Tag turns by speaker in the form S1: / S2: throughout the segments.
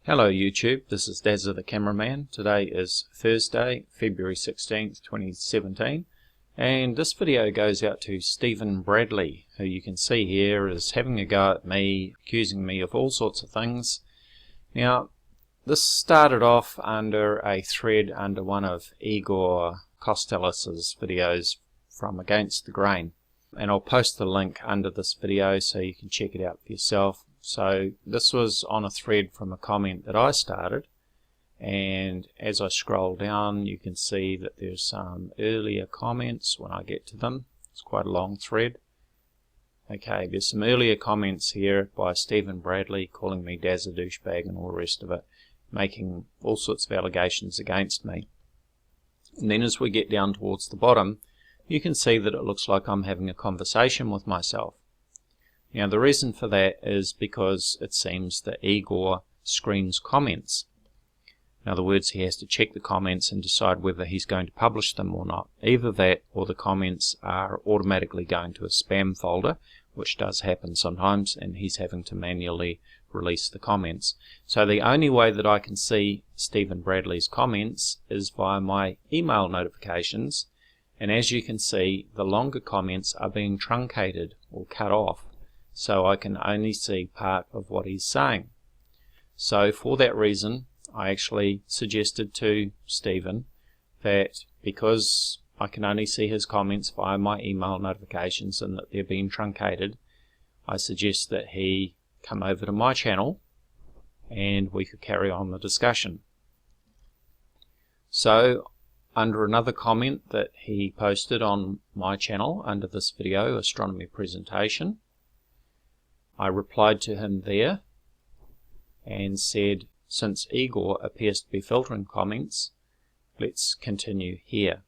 S1: Hello YouTube, this is Dazza the cameraman. Today is Thursday, February 16th, 2017, and this video goes out to Stephen Bradley, who you can see here is having a go at me, accusing me of all sorts of things. Now, this started off under a thread under one of Igor Kostelis's videos from Against the Grain, and I'll post the link under this video so you can check it out for yourself. So this was on a thread from a comment that I started, and as I scroll down you can see that there's some earlier comments when I get to them. It's quite a long thread. Okay, there's some earlier comments here by Stephen Bradley calling me Dazza douchebag and all the rest of it, making all sorts of allegations against me. And then as we get down towards the bottom, you can see that it looks like I'm having a conversation with myself. Now the reason for that is because it seems that Igor screens comments. In other words, he has to check the comments and decide whether he's going to publish them or not. Either that or the comments are automatically going to a spam folder, which does happen sometimes, and he's having to manually release the comments. So the only way that I can see Stephen Bradley's comments is via my email notifications, and as you can see, the longer comments are being truncated or cut off, so I can only see part of what he's saying. So for that reason, I actually suggested to Stephen that because I can only see his comments via my email notifications and that they're being truncated, I suggest that he come over to my channel and we could carry on the discussion. So under another comment that he posted on my channel under this video, Astronomy Presentation, I replied to him there and said, since Igor appears to be filtering comments, let's continue here.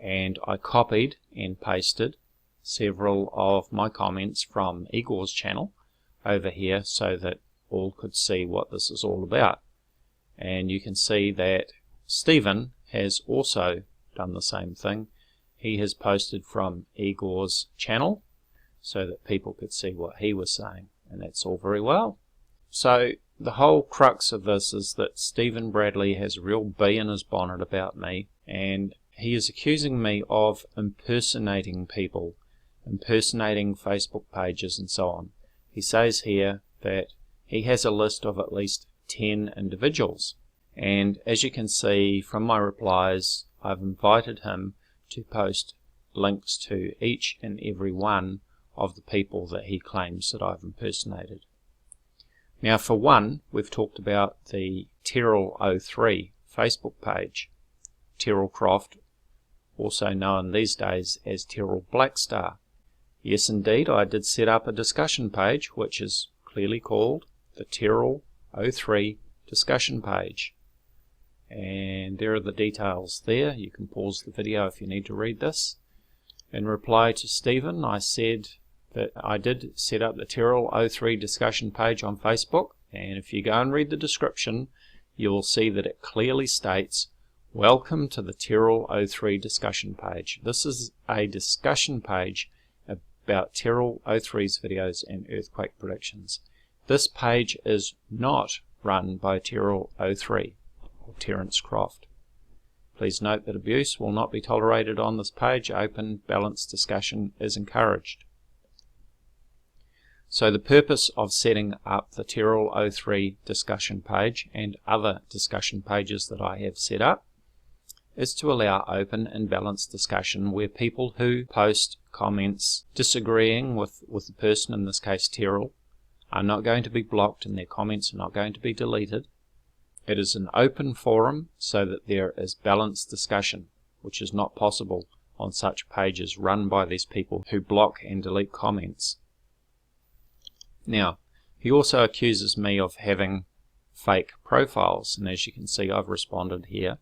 S1: And I copied and pasted several of my comments from Igor's channel over here so that all could see what this is all about. And you can see that Stephen has also done the same thing. He has posted from Igor's channel so that people could see what he was saying, and that's all very well. So the whole crux of this is that Stephen Bradley has a real bee in his bonnet about me, and he is accusing me of impersonating people, impersonating Facebook pages and so on. He says here that he has a list of at least 10 individuals, and as you can see from my replies, I've invited him to post links to each and every one of the people that he claims that I've impersonated. Now for one, we've talked about the Tyrrell03 Facebook page. Tyrrell Croft, also known these days as Tyrrell Blackstar. Yes indeed, I did set up a discussion page which is clearly called the Tyrrell03 discussion page. And there are the details there. You can pause the video if you need to read this. In reply to Stephen, I said that I did set up the Tyrrell03 discussion page on Facebook, and if you go and read the description, you will see that it clearly states, welcome to the Tyrrell03 discussion page. This is a discussion page about Tyrrell03's videos and earthquake predictions. This page is not run by Tyrrell03 or Terence Croft. Please note that abuse will not be tolerated on this page. Open, balanced discussion is encouraged. So the purpose of setting up the Tyrrell03 discussion page and other discussion pages that I have set up is to allow open and balanced discussion where people who post comments disagreeing with the person, in this case Tyrrell, are not going to be blocked and their comments are not going to be deleted. It is an open forum so that there is balanced discussion, which is not possible on such pages run by these people who block and delete comments. Now, he also accuses me of having fake profiles, and as you can see I've responded here.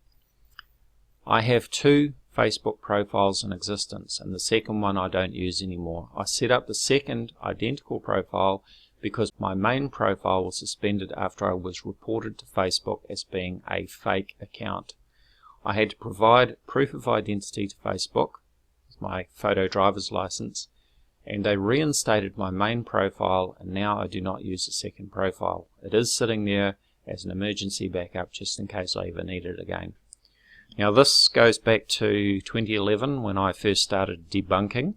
S1: I have 2 Facebook profiles in existence, and the second one I don't use anymore. I set up the second identical profile because my main profile was suspended after I was reported to Facebook as being a fake account. I had to provide proof of identity to Facebook, my photo driver's license, and they reinstated my main profile, and now I do not use a second profile. It is sitting there as an emergency backup just in case I ever need it again. Now this goes back to 2011 when I first started debunking,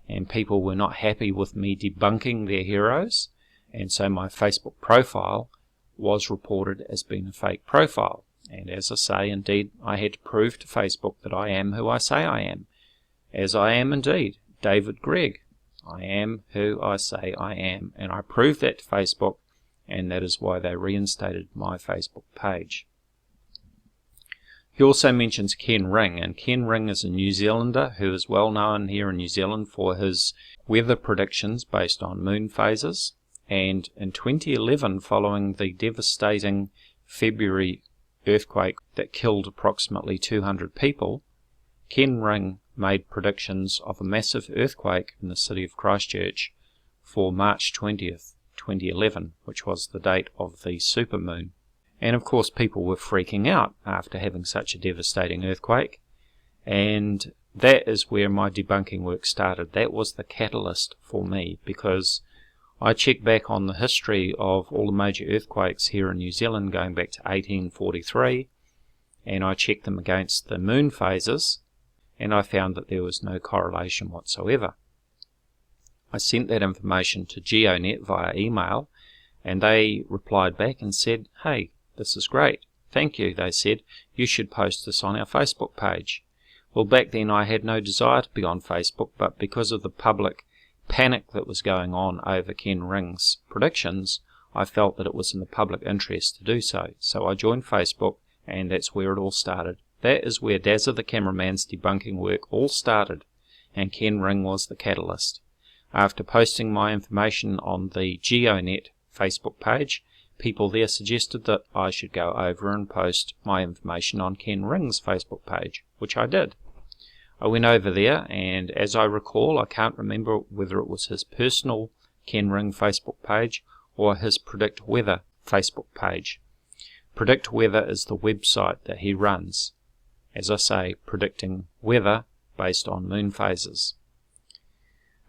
S1: and people were not happy with me debunking their heroes, and so my Facebook profile was reported as being a fake profile. And as I say, indeed, I had to prove to Facebook that I am who I say I am. As I am indeed, David Gregg. I am who I say I am, and I proved that to Facebook, and that is why they reinstated my Facebook page. He also mentions Ken Ring, and Ken Ring is a New Zealander who is well known here in New Zealand for his weather predictions based on moon phases. And in 2011, following the devastating February earthquake that killed approximately 200 people, Ken Ring made predictions of a massive earthquake in the city of Christchurch for March 20th, 2011, which was the date of the supermoon. And of course people were freaking out after having such a devastating earthquake, and that is where my debunking work started. That was the catalyst for me, because I checked back on the history of all the major earthquakes here in New Zealand going back to 1843, and I checked them against the moon phases, and I found that there was no correlation whatsoever. I sent that information to GeoNet via email, and they replied back and said, "Hey, this is great. Thank you," they said. "You should post this on our Facebook page." Well, back then I had no desire to be on Facebook, but because of the public panic that was going on over Ken Ring's predictions, I felt that it was in the public interest to do so. So I joined Facebook, and that's where it all started. That is where Dazza the cameraman's debunking work all started, and Ken Ring was the catalyst. After posting my information on the GeoNet Facebook page, people there suggested that I should go over and post my information on Ken Ring's Facebook page, which I did. I went over there, and as I recall, I can't remember whether it was his personal Ken Ring Facebook page or his Predict Weather Facebook page. Predict Weather is the website that he runs, as I say, predicting weather based on moon phases.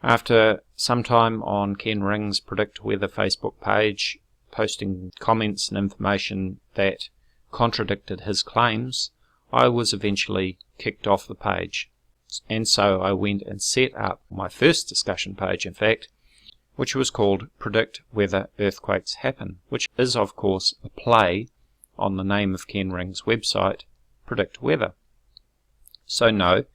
S1: After some time on Ken Ring's Predict Weather Facebook page, posting comments and information that contradicted his claims, I was eventually kicked off the page. And so I went and set up my first discussion page, in fact, which was called Predict Whether Earthquakes Happen, which is of course a play on the name of Ken Ring's website, Predict Weather. So no,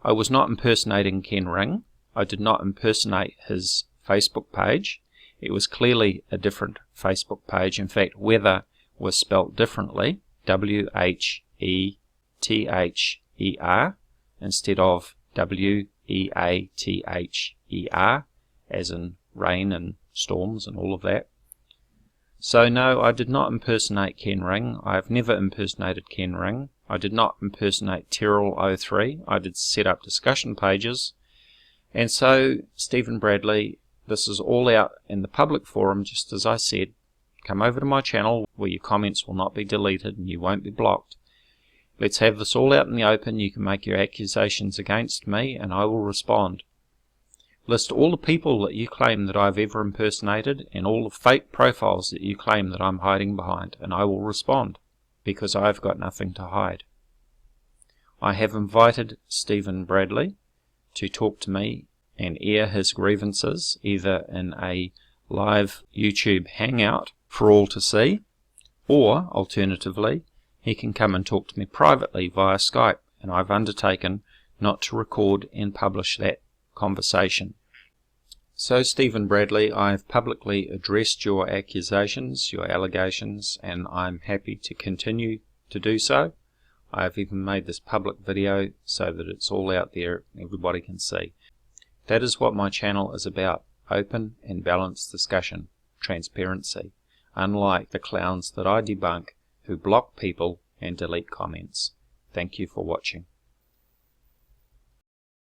S1: I was not impersonating Ken Ring. I did not impersonate his Facebook page. It was clearly a different Facebook page. In fact, weather was spelt differently, W-H-E-T-H-E-R, instead of W-E-A-T-H-E-R, as in rain and storms and all of that. So no, I did not impersonate Ken Ring. I have never impersonated Ken Ring. I did not impersonate Terrell03. I did set up discussion pages. And so, Stephen Bradley, this is all out in the public forum, just as I said. Come over to my channel where your comments will not be deleted and you won't be blocked. Let's have this all out in the open. You can make your accusations against me and I will respond. List all the people that you claim that I've ever impersonated and all the fake profiles that you claim that I'm hiding behind, and I will respond, because I've got nothing to hide. I have invited Stephen Bradley to talk to me and air his grievances, either in a live YouTube hangout for all to see, or alternatively he can come and talk to me privately via Skype, and I've undertaken not to record and publish that conversation. So Stephen Bradley, I have publicly addressed your accusations, your allegations, and I'm happy to continue to do so. I have even made this public video so that it's all out there and everybody can see. That is what my channel is about: open and balanced discussion, transparency, unlike the clowns that I debunk who block people and delete comments. Thank you for watching.